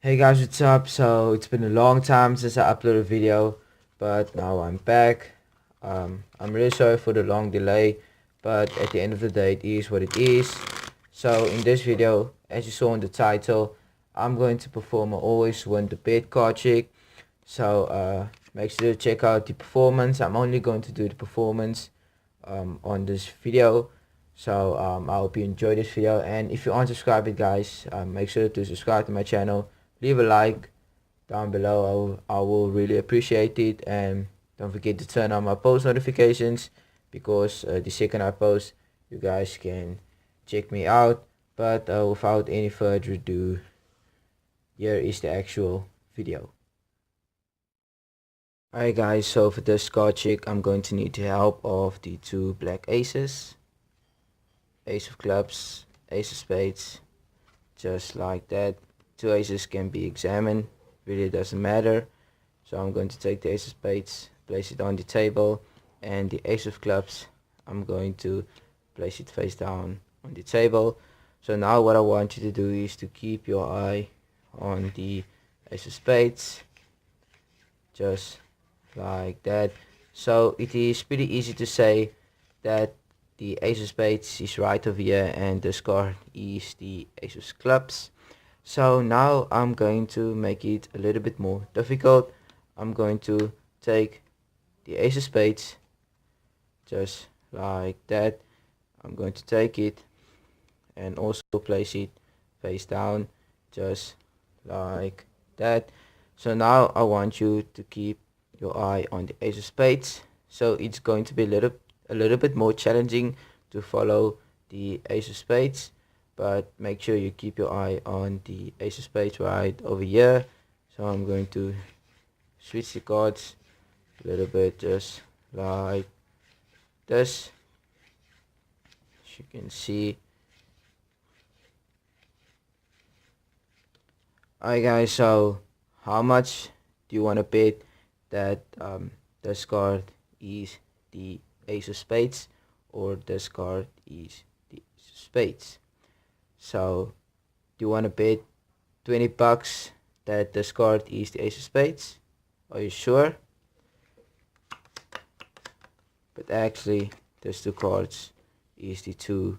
Hey guys, what's up? So it's been a long time since I uploaded a video, but now I'm back. I'm really sorry for the long delay, but at the end of the day, it is what it is. So in this video, as you saw in the title, I'm going to perform a always win the bet card trick. So make sure to check out the performance. I'm only going to do the performance on this video. So I hope you enjoy this video, and if you aren't subscribed guys, make sure to subscribe to my channel, leave a like down below. I will really appreciate it, and don't forget to turn on my post notifications, because the second I post, you guys can check me out. But without any further ado, here is the actual video. Alright guys, so for this card trick, I'm going to need the help of the two black aces, ace of clubs, ace of spades, just like that. Two aces can be examined, really doesn't matter. So I'm going to take the ace of spades, place it on the table, and the ace of clubs, I'm going to place it face down on the table. So now what I want you to do is to keep your eye on the ace of spades, just like that. So it is pretty easy to say that the ace of spades is right over here and this card is the ace of clubs. So now I'm going to make it a little bit more difficult. I'm going to take the ace of spades, just like that. I'm going to take it and also place it face down, just like that. So now I want you to keep your eye on the ace of spades. So it's going to be a little bit more challenging to follow the ace of spades, but make sure you keep your eye on the ace of spades right over here. So I'm going to switch the cards a little bit, just like this, as you can see. Alright guys, so how much do you want to bet that this card is the ace of spades, or this card is the ace of spades? So do you want to bet 20 bucks that this card is the ace of spades? Are you sure? But actually these two cards is the two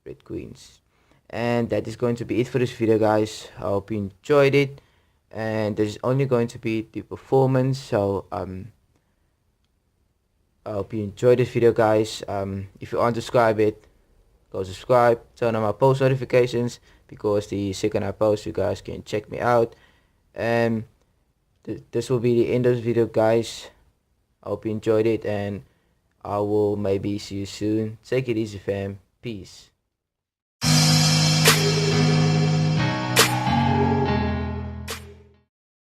red queens. And that is going to be it for this video guys. I hope you enjoyed it, and this is only going to be the performance. So I hope you enjoyed this video guys. If you aren't subscribed yet, go subscribe, turn on my post notifications, because the second I post, you guys can check me out. And this will be the end of this video guys. I hope you enjoyed it, and I will maybe see you soon. Take it easy fam. Peace.